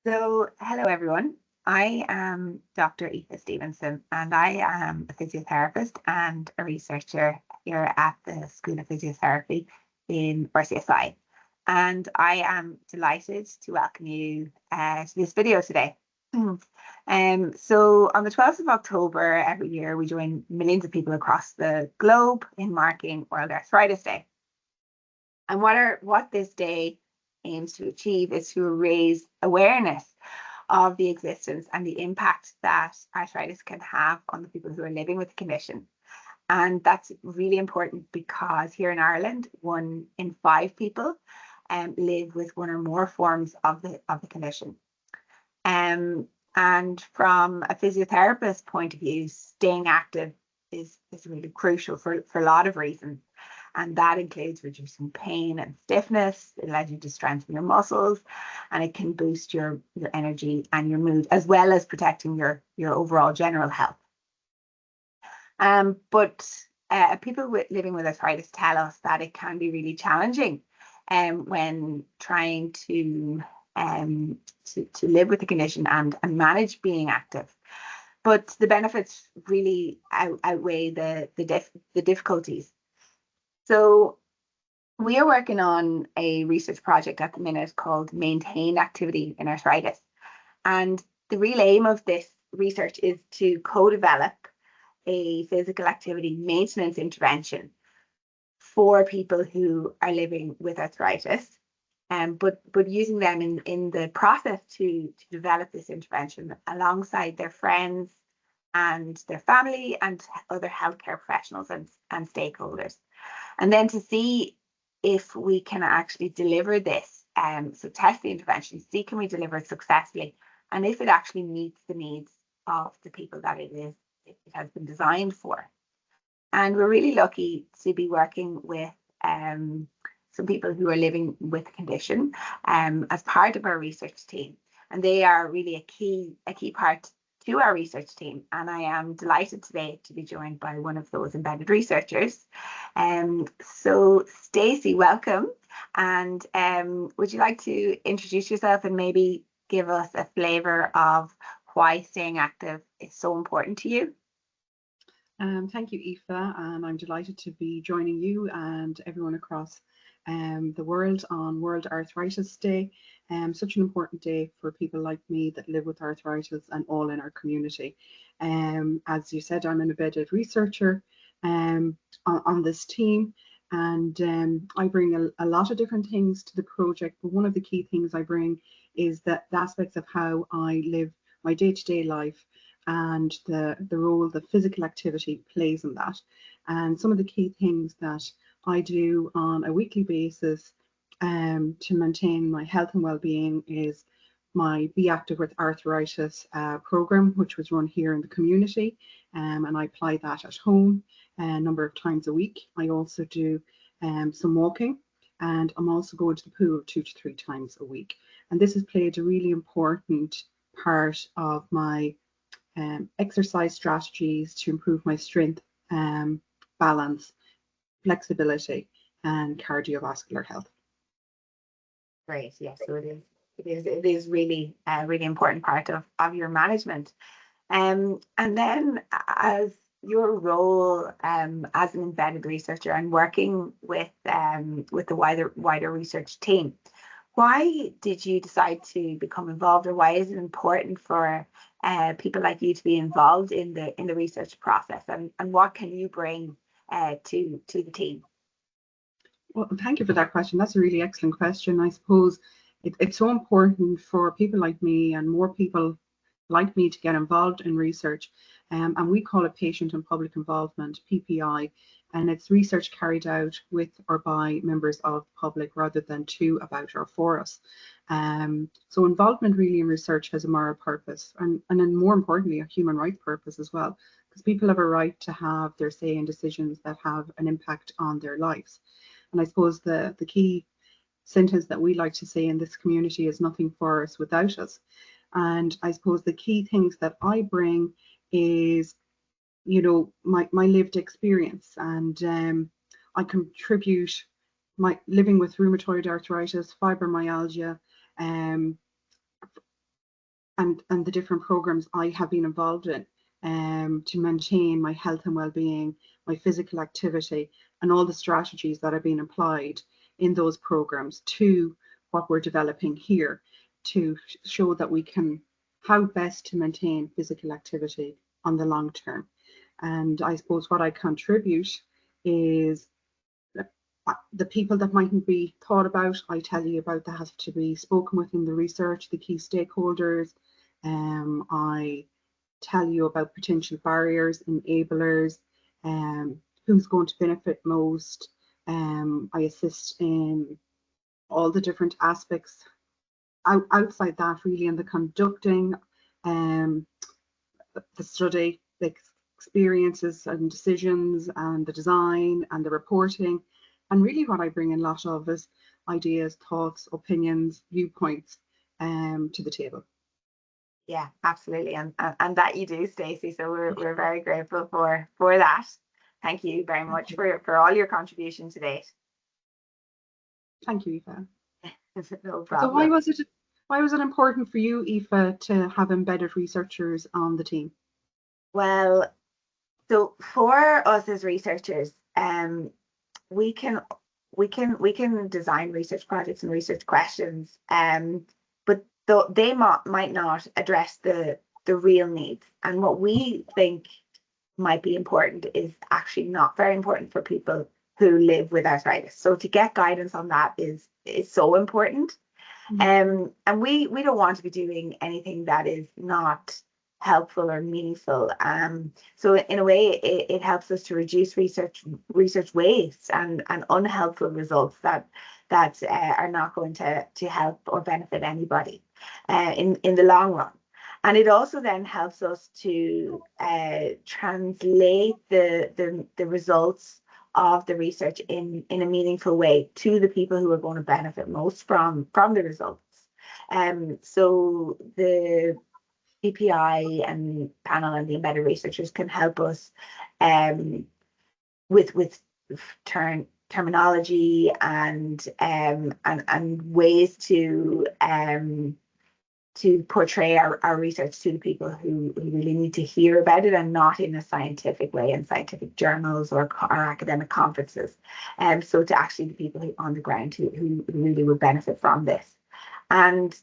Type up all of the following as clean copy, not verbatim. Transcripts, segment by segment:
Hello everyone. I am Dr. Aoife Stephenson, and I am a physiotherapist and a researcher here at the School of Physiotherapy in RCSI. And I am delighted to welcome you to this video today. So on the 12th of October every year, we join millions of people across the globe in marking World Arthritis Day. And what this day aims to achieve is to raise awareness of the existence and the impact that arthritis can have on the people who are living with the condition. And that's really important because here in Ireland, 1 in 5 people live with one or more forms of the condition. And from a physiotherapist point of view, staying active is really crucial for a lot of reasons. And that includes reducing pain and stiffness. It allows you to strengthen your muscles, and it can boost your energy and your mood, as well as protecting your overall general health. But people living with arthritis tell us that it can be really challenging when trying to live with the condition and manage being active. But the benefits really outweigh the difficulties. So we are working on a research project at the minute called MAintAin activity in arthritis. And the real aim of this research is to co-develop a physical activity maintenance intervention for people who are living with arthritis, but using them in the process to develop this intervention alongside their friends and their family and other healthcare professionals and stakeholders. And then to see if we can actually deliver this, so test the intervention, see can we deliver it successfully, and if it actually meets the needs of the people that it has been designed for. And we're really lucky to be working with some people who are living with the condition as part of our research team. And they are really a key part to our research team. And I am delighted today to be joined by one of those embedded researchers. So Stacey, welcome. And would you like to introduce yourself and maybe give us a flavour of why staying active is so important to you? Thank you, Aoife, and I'm delighted to be joining you and everyone across the world on World Arthritis Day. Such an important day for people like me that live with arthritis and all in our community. As you said, I'm an embedded researcher on this team, and I bring a lot of different things to the project, but one of the key things I bring is the aspects of how I live my day-to-day life and the role that physical activity plays in that. And some of the key things that I do on a weekly basis to maintain my health and well-being is my Be Active with Arthritis program, which was run here in the community, and I apply that at home a number of times a week. I also do some walking, and I'm also going to the pool 2 to 3 times a week. And this has played a really important part of my exercise strategies to improve my strength, balance, flexibility, and cardiovascular health. Great, yes, so it is really a really important part of your management. And then as your role as an embedded researcher and working with the wider research team, why did you decide to become involved, or why is it important for people like you to be involved in the research process, and what can you bring to the team? Well, thank you for that question. That's a really excellent question. I suppose it's so important for people like me and more people like me to get involved in research, and we call it patient and public involvement, PPI, and it's research carried out with or by members of the public rather than to, about, or for us. So involvement really in research has a moral purpose, and then more importantly a human rights purpose as well, because people have a right to have their say in decisions that have an impact on their lives. And I suppose the key sentence that we like to say in this community is nothing for us without us. And I suppose the key things that I bring is, you know, my lived experience, and I contribute my living with rheumatoid arthritis, fibromyalgia, and the different programs I have been involved in to maintain my health and well-being, my physical activity, and all the strategies that have been applied in those programs to what we're developing here to show that we can, how best to maintain physical activity on the long term. And I suppose what I contribute is the people that mightn't be thought about, I tell you about, that has to be spoken with in the research, the key stakeholders. I tell you about potential barriers, enablers, who's going to benefit most. I assist in all the different aspects outside that, really, in the conducting the study, the experiences and decisions and the design and the reporting. And really what I bring in a lot of is ideas, thoughts, opinions, viewpoints to the table. Yeah, absolutely, and that you do, Stacey. So we're very grateful for that. Thank you very much for all your contribution to date. Thank you, Aoife. No problem. So why was it important for you, Aoife, to have embedded researchers on the team? Well, so for us as researchers, we can design research projects and research questions, but they might not address the real needs. And what we think might be important is actually not very important for people who live with arthritis. So to get guidance on that is so important. And we don't want to be doing anything that is not helpful or meaningful. So in a way, it helps us to reduce research waste and unhelpful results that are not going to help or benefit anybody in the long run. And it also then helps us to translate the results of the research in a meaningful way to the people who are going to benefit most from the results. So the PPI and panel and the embedded researchers can help us with terminology and ways to portray our research to the people who really need to hear about it, and not in a scientific way in scientific journals or academic conferences. So to actually the people who on the ground who really would benefit from this. And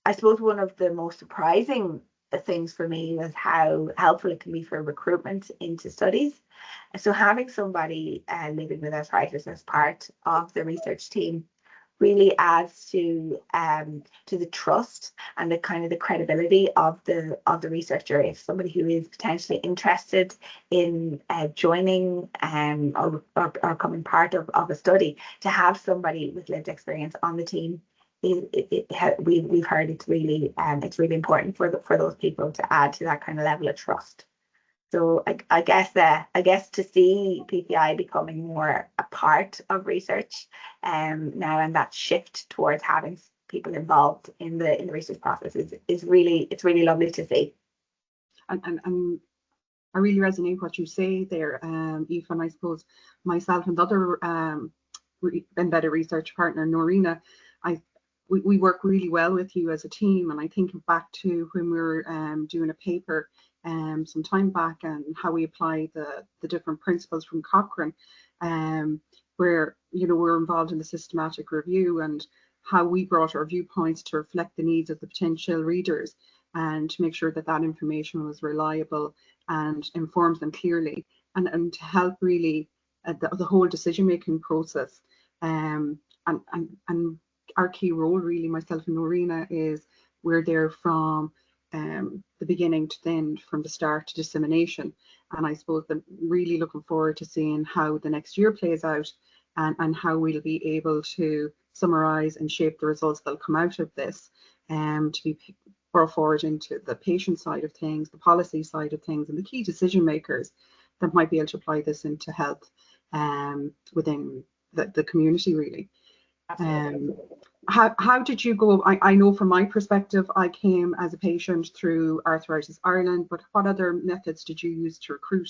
I suppose one of the most surprising things for me was how helpful it can be for recruitment into studies. So having somebody living with arthritis as part of the research team really adds to the trust and the kind of the credibility of the researcher. If somebody who is potentially interested in joining or becoming part of a study, to have somebody with lived experience on the team, we've heard it's really important for those people to add to that kind of level of trust. So I guess to see PPI becoming more a part of research now, and that shift towards having people involved in the research process is really lovely to see. And I really resonate with what you say there, Aoife, and I suppose myself and the other embedded research partner, Norina, we work really well with you as a team. And I think back to when we were doing a paper some time back, and how we apply the different principles from Cochrane, where we're involved in the systematic review, and how we brought our viewpoints to reflect the needs of the potential readers, and to make sure that that information was reliable and informs them clearly, and to help really the whole decision-making process. And our key role, really, myself and Norina, is we're there from the beginning to the end, from the start to dissemination. And I suppose that really looking forward to seeing how the next year plays out, and how we'll be able to summarise and shape the results that'll come out of this, to be brought forward into the patient side of things, the policy side of things, and the key decision makers that might be able to apply this into health within the community, really. How did you go? I know from my perspective, I came as a patient through Arthritis Ireland, but what other methods did you use to recruit,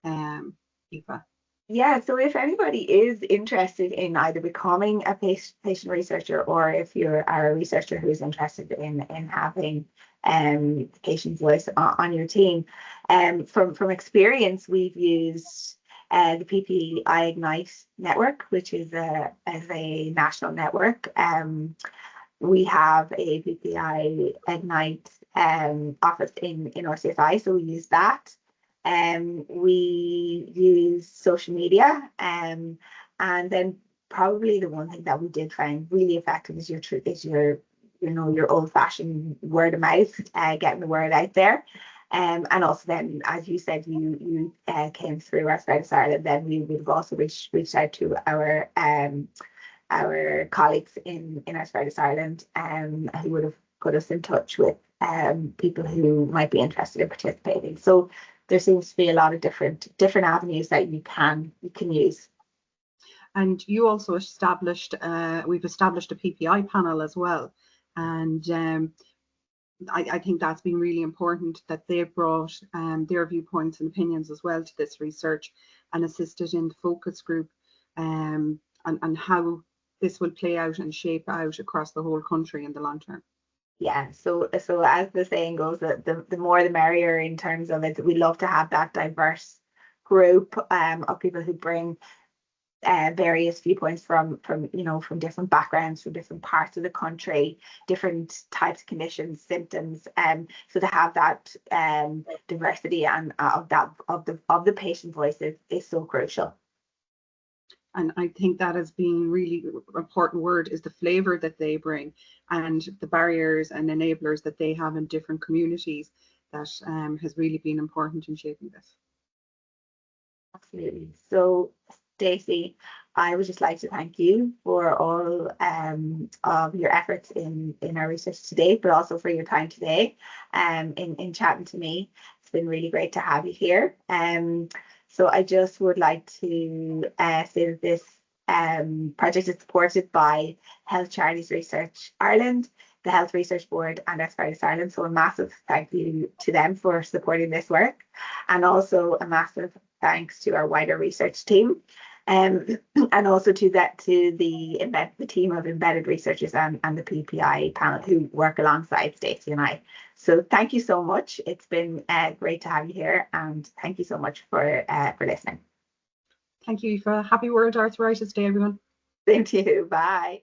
Aoife? Yeah, so if anybody is interested in either becoming a patient researcher, or if you are a researcher who is interested in having the patient voice on your team. From experience, we've used the PPI Ignite network, which is a national network. We have a PPI Ignite office in RCSI, so we use that. We use social media, and then probably the one thing that we did find really effective is your your old-fashioned word of mouth, getting the word out there. And also then, as you said, you came through Arthritis Ireland, then we would have also reached out to our colleagues in Arthritis Ireland, who would have put us in touch with people who might be interested in participating. So there seems to be a lot of different avenues that you can use. And you also established, we've established a PPI panel as well, and I think that's been really important that they've brought their viewpoints and opinions as well to this research and assisted in the focus group, and how this will play out and shape out across the whole country in the long term. Yeah, so as the saying goes, the more the merrier in terms of it. We love to have that diverse group of people who bring various viewpoints from different backgrounds, from different parts of the country, different types of conditions, symptoms. So to have that diversity and of the patient voice is so crucial. And I think that has been really important word, is the flavour that they bring and the barriers and enablers that they have in different communities. That has really been important in shaping this. Absolutely. So Stacey, I would just like to thank you for all of your efforts in our research today, but also for your time today in chatting to me. It's been really great to have you here. So I just would like to say that this project is supported by Health Charities Research Ireland, the Health Research Board, and Arthritis Ireland. So a massive thank you to them for supporting this work, and also a massive thanks to our wider research team, and also to the team of embedded researchers and the PPI panel who work alongside Stacey and I. So thank you so much. It's been great to have you here, and thank you so much for listening. Thank you, Aoife. Happy World Arthritis Day, everyone. Thank you. Bye.